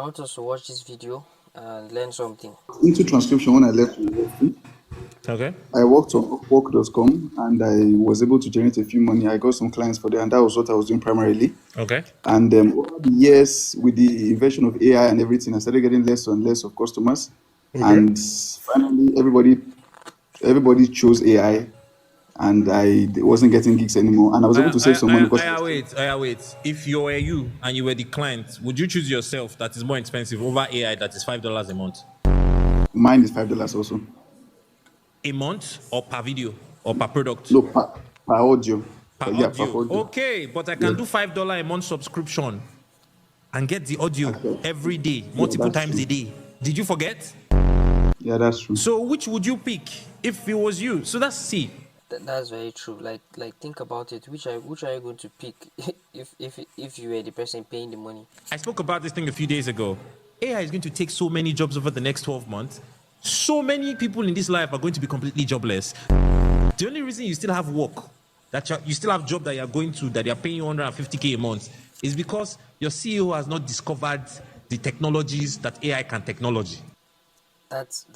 I want us to watch this video and learn something. Into transcription when I left university. Okay. I worked on Upwork.com and I was able to generate a few money. I got some clients for there, and that was what I was doing primarily. Okay. And over the years, with the invention of AI and everything, I started getting less and less of customers. Okay. And finally, everybody chose AI, and I wasn't getting gigs anymore. And I was able to save some money because Wait. If you were you and you were the client, would you choose yourself that is more expensive over AI that is $5 a month? mine is $5 also. A month or per video or per product? No, per audio. Per Yeah, per audio. audio. Okay, but I can Yes. do $5 a month subscription and get the audio Okay. every day, Yeah, multiple that's times a true. day. Did you forget? Yeah, that's true. So which would you pick if it was you? So that's C. That's very true. Like think about it. Which are you going to pick if you were the person paying the money? I spoke about this thing a few days ago. AI is going to take so many jobs over the next 12 months. So many people in this life are going to be completely jobless. The only reason you still have work, that you still have job that you're going to, that you're paying you 150K a month, is because your CEO has not discovered the technologies that AI can technology. That's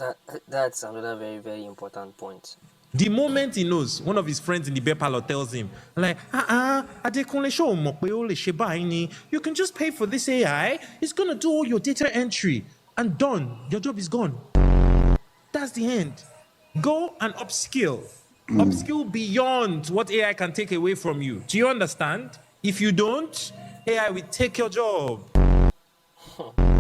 another very important point. The moment he knows, one of his friends in the bear parlor tells him, like, Adekunle show mo pe o le se bayi ni. You can just pay for this AI. It's gonna do all your data entry and done. Your job is gone. That's the end. Go and upskill. Upskill beyond what AI can take away from you. Do you understand? If you don't, AI will take your job.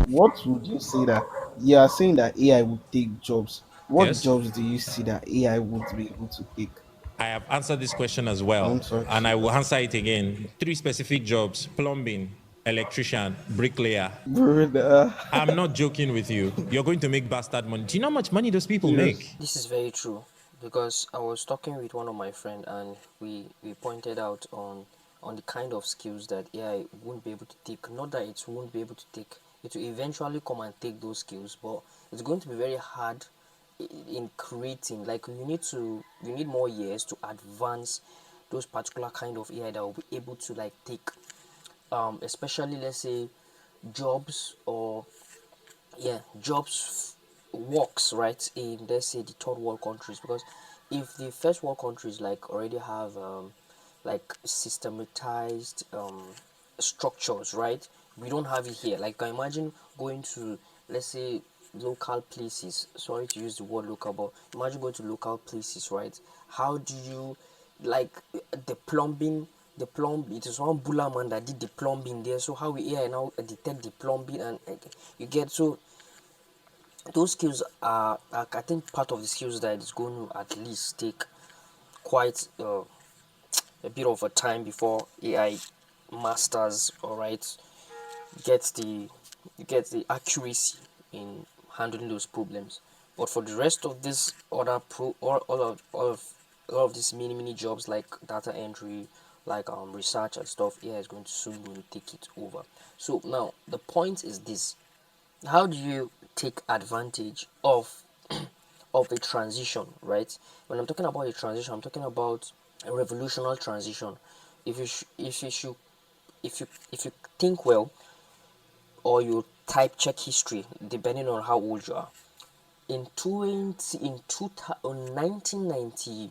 What would you say that you are saying that AI would take jobs? What Yes. jobs do you see that AI would be able to take? I have answered this question as well, I'm sorry. and I will answer it again. 3 specific jobs: plumbing, electrician, bricklayer. Brother. I'm not joking with you. You're going to make bastard money. Do you know how much money those people Yes. make? This is very true because I was talking with one of my friend and we pointed out on the kind of skills that AI won't be able to take. Not that it won't be able to take. It will eventually come and take those skills, but it's going to be very hard in creating. Like you need more years to advance those particular kind of AI that will be able to like take especially let's say jobs or yeah jobs works right in let's say the third world countries, because if the first world countries like already have like systematized structures, right? We don't have it here. Like, can you imagine going to, let's say, local places, sorry to use the word local, but imagine going to local places, right? How do you, like, the plumbing, it is one bula man that did the plumbing there, so how we here now detect the plumbing and you get. So those skills are I think part of the skills that is going to at least take quite a bit of a time before AI masters, all right, gets the gets the accuracy in handling those problems. But for the rest of this other all of these mini jobs like data entry, like research and stuff, AI is going to soon going to take it over. So now the point is this: how do you take advantage of of a transition, right? When I'm talking about a transition, I'm talking about a revolutionary transition. If you should if you think well, or you type check history depending on how old you are, in 1990,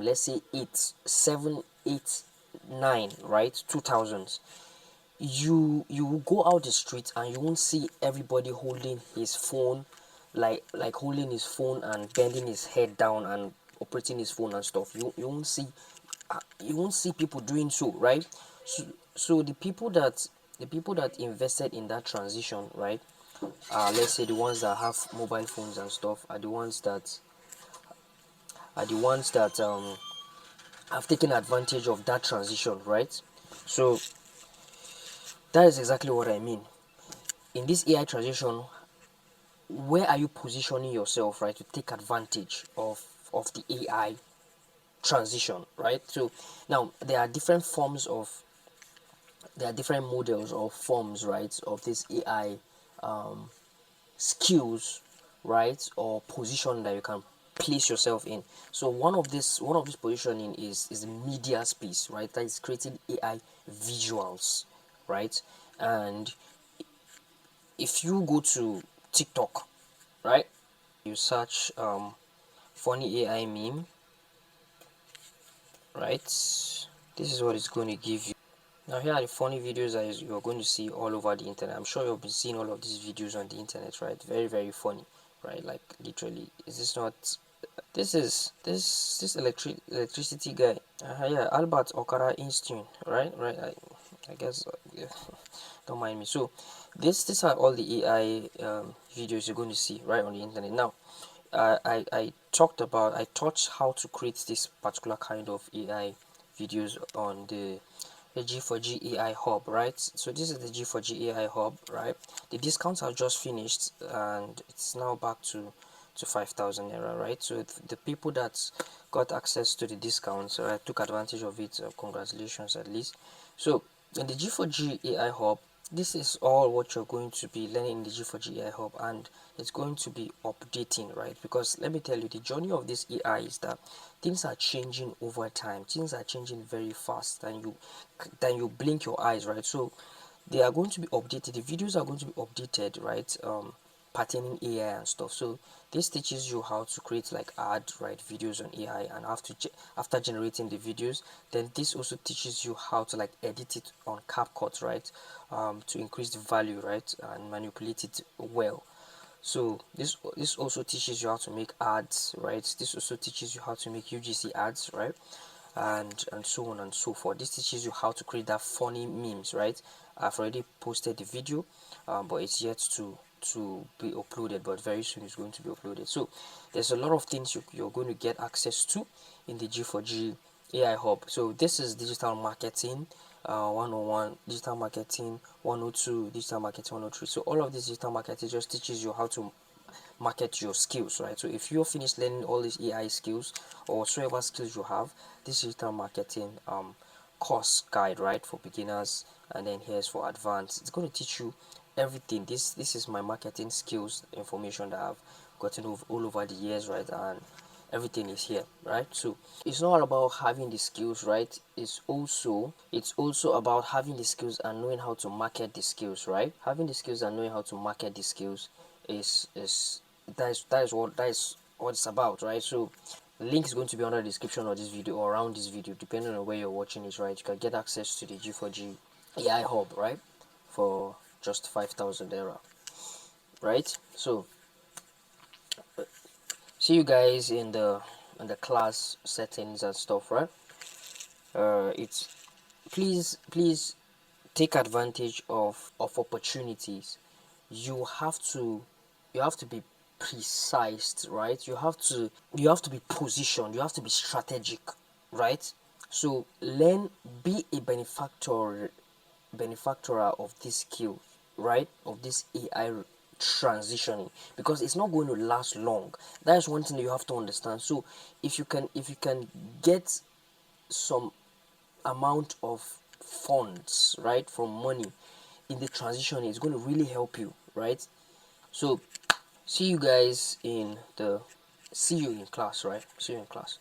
let's say 8, 7, 8, 9, right, 2000s, you will go out the street and you won't see everybody holding his phone, like holding his phone and bending his head down and operating his phone and stuff. You won't see people doing so, right? So the people that invested in that transition, right, let's say the ones that have mobile phones and stuff are the ones that have taken advantage of that transition, right? So that is exactly what I mean. In this AI transition, where are you positioning yourself, right, to take advantage of the AI transition, right? So now there are different models or forms, right, of this AI skills, right, or position that you can place yourself in. So one of this positioning is the media space, right? That is creating AI visuals, right? And if you go to TikTok, right, you search funny AI meme, right, this is what it's going to give you. Now here are the funny videos that you're going to see all over the internet. I'm sure you've been seeing all of these videos on the internet, right? Very, very funny, right? Like literally, is this not? This electricity guy. Yeah, Albert Okara Einstein, right? Right. I guess. Yeah, don't mind me. So, these are all the AI videos you're going to see right on the internet. Now, I I taught how to create this particular kind of AI videos on the G4G AIHUB, right? So this is the G4G AIHUB, right? The discounts are just finished and it's now back to 5,000 naira, right? So the people that got access to the discounts, right, took advantage of it. Congratulations, at least. So in the G4G AI Hub, this is all what you're going to be learning in the G4G AI Hub, and it's going to be updating, right? Because let me tell you, the journey of this AI is that things are changing over time. Things are changing very fast than you blink your eyes, right? So they are going to be updated. The videos are going to be updated, right? Pertaining AI and stuff. So this teaches you how to create like ad, right, videos on AI, and after generating the videos, then this also teaches you how to like edit it on CapCut, right, to increase the value, right, and manipulate it well. So this also teaches you how to make ads, right? This also teaches you how to make UGC ads, right? And so on and so forth. This teaches you how to create that funny memes, right? I've already posted the video, but it's yet to be uploaded, but very soon it's going to be uploaded. So there's a lot of things you're going to get access to in the G4G AI Hub. So this is digital marketing 101, digital marketing 102, digital marketing 103. So all of this digital marketing just teaches you how to market your skills, right? So if you're finished learning all these AI skills or whatsoever skills you have, this digital marketing course guide, right, for beginners, and then here's for advanced. It's going to teach you everything. This is my marketing skills information that I've gotten all over the years, right? And everything is here, right? So it's not all about having the skills, right? It's also about having the skills and knowing how to market the skills, right? Having the skills and knowing how to market the skills is that is what it's about, right? So the link is going to be under the description of this video or around this video, depending on where you're watching it, right? You can get access to the G4G AI Hub, right, for just 5,000 naira, right? So see you guys in the class settings and stuff, right? It's please take advantage of opportunities. You have to be precise, right? You have to be positioned, you have to be strategic, right? So learn, be a benefactor of this skill, right, of this AI transitioning, because it's not going to last long. That is one thing that you have to understand. So if you can get some amount of funds, right, from money in the transition, it's going to really help you, right? So see you guys in the see you in class, right? See you in class.